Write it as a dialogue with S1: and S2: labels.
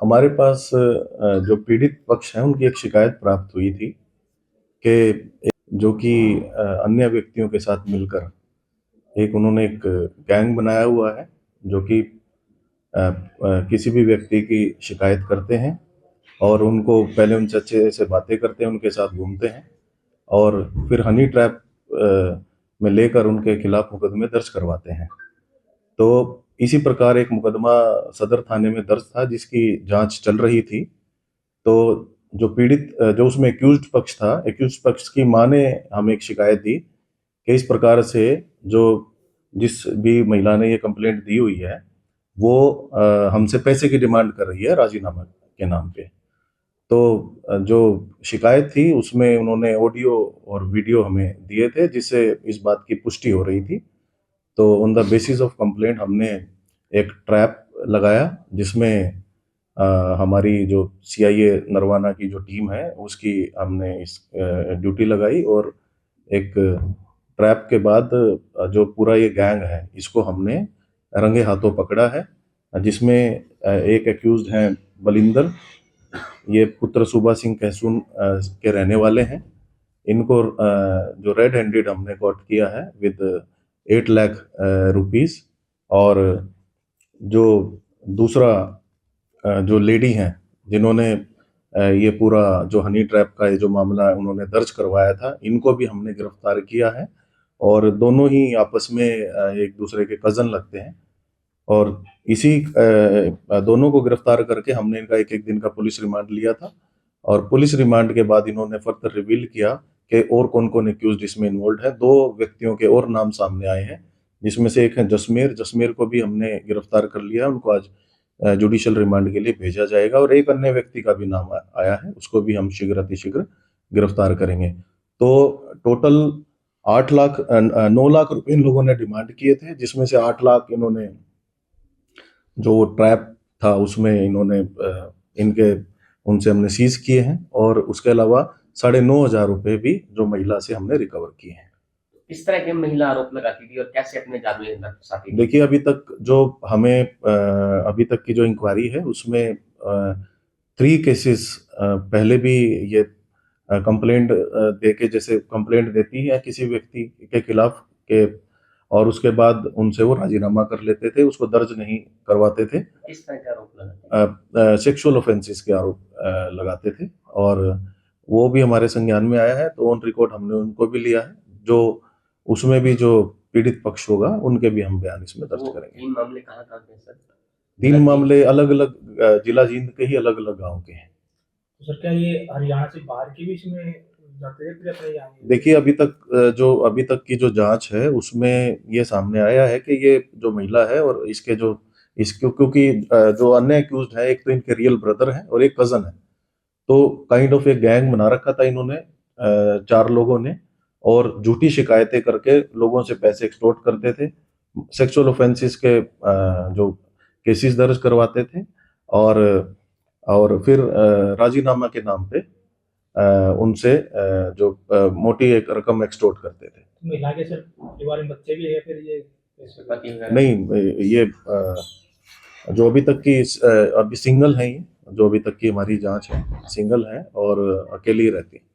S1: हमारे पास जो पीड़ित पक्ष है उनकी एक शिकायत प्राप्त हुई थी कि जो कि अन्य व्यक्तियों के साथ मिलकर एक उन्होंने एक गैंग बनाया हुआ है जो कि किसी भी व्यक्ति की शिकायत करते हैं और उनको पहले उनसे अच्छे से बातें करते हैं, उनके साथ घूमते हैं और फिर हनी ट्रैप में लेकर उनके खिलाफ मुकदमे दर्ज करवाते हैं। तो इसी प्रकार एक मुकदमा सदर थाने में दर्ज था जिसकी जांच चल रही थी। तो जो पीड़ित जो उसमें एक्यूज्ड पक्ष था, एक्यूज्ड पक्ष की मां ने हमें एक शिकायत दी कि इस प्रकार से जो जिस भी महिला ने ये कंप्लेंट दी हुई है वो हमसे पैसे की डिमांड कर रही है राजीनामा के नाम पे। तो जो शिकायत थी उसमें उन्होंने ऑडियो और वीडियो हमें दिए थे जिससे इस बात की पुष्टि हो रही थी। तो on the basis of complaint हमने एक ट्रैप लगाया जिसमें हमारी जो सीआईए नरवाना की जो टीम है उसकी हमने इस ड्यूटी लगाई और एक ट्रैप के बाद जो पूरा ये गैंग है इसको हमने रंगे हाथों पकड़ा है, जिसमें एक एक्यूज्ड हैं बलिंदर, ये पुत्र सूबा सिंह कहसून के रहने वाले हैं। इनको जो रेड हैंडेड हमने कॉट किया है विद 8 लाख रुपीस। और जो दूसरा जो लेडी हैं जिन्होंने ये पूरा जो हनी ट्रैप का ये जो मामला उन्होंने दर्ज करवाया था, इनको भी हमने गिरफ्तार किया है और दोनों ही आपस में एक दूसरे के कजन लगते हैं। और इसी दोनों को गिरफ्तार करके हमने इनका एक एक दिन का पुलिस रिमांड लिया था और पुलिस रिमांड के बाद इन्होंने फर्दर रिवील किया कि और कौन कौन एक्यूज इसमें इन्वॉल्व है। 2 व्यक्तियों के और नाम सामने आए हैं जिसमें से एक है जसमेर को भी हमने गिरफ्तार कर लिया, उनको आज जुडिशियल रिमांड के लिए भेजा जाएगा और एक अन्य व्यक्ति का भी नाम आया है, उसको भी हम शीघ्र अतिशीघ्र गिरफ्तार करेंगे। तो टोटल 9 लाख रुपए इन लोगों ने डिमांड किए थे, जिसमें से 8 लाख इन्होंने जो ट्रैप था उसमें इन्होंने इनके उनसे हमने सीज किए हैं और उसके अलावा 9,500 रुपए भी जो महिला से हमने रिकवर किए हैं।
S2: किस तरह की महिला आरोप लगाती थी और कैसे अपने जादुई अंदर फंसाती थी?
S1: देखिए अभी तक जो हमें अभी तक की जो इंक्वायरी है उसमें 3 केसेस पहले भी ये कंप्लेंट देके जैसे कंप्लेंट देती है किसी व्यक्ति के खिलाफ के और उसके बाद उनसे वो राजीनामा कर लेते थे, उसको दर्ज नहीं करवाते थे।
S2: किस तरह के आरोप लगाते थे?
S1: सेक्सुअल ऑफेंसेस के आरोप लगाते थे और वो भी हमारे संज्ञान में आया है, तो ऑन रिकॉर्ड हमने उनको भी लिया है। जो उसमें भी जो पीड़ित पक्ष होगा उनके भी हम बयान इसमें दर्ज करेंगे।
S2: 3 मामले कहाँ के हैं सर?
S1: 3 मामले अलग अलग जिला जींद के ही अलग अलग गाँव के हैं।
S3: तो सर क्या ये हरियाणा से बाहर के भी इसमें जाते हैं?
S1: देखिए अभी तक की जो जांच है उसमें ये सामने आया है कि ये जो महिला है और इसके जो इसको क्योंकि जो अन्य एक्यूज्ड है एक तो इनके रियल ब्रदर है और एक कजन है, तो काइंड ऑफ एक गैंग बना रखा था इन्होंने 4 लोगों ने और झूठी शिकायतें करके लोगों से पैसे एक्सटॉर्ट करते थे, सेक्सुअल ऑफेंसेस के जो केसेस दर्ज करवाते थे और फिर राजीनामा के नाम पे उनसे जो मोटी एक रकम एक्सटॉर्ट करते थे।
S3: महिला के सर परिवार में बच्चे भी है फिर ये
S1: नहीं, ये जो अभी तक की अभी सिंगल है, ये जो अभी तक की हमारी जांच है सिंगल है और अकेली रहती है।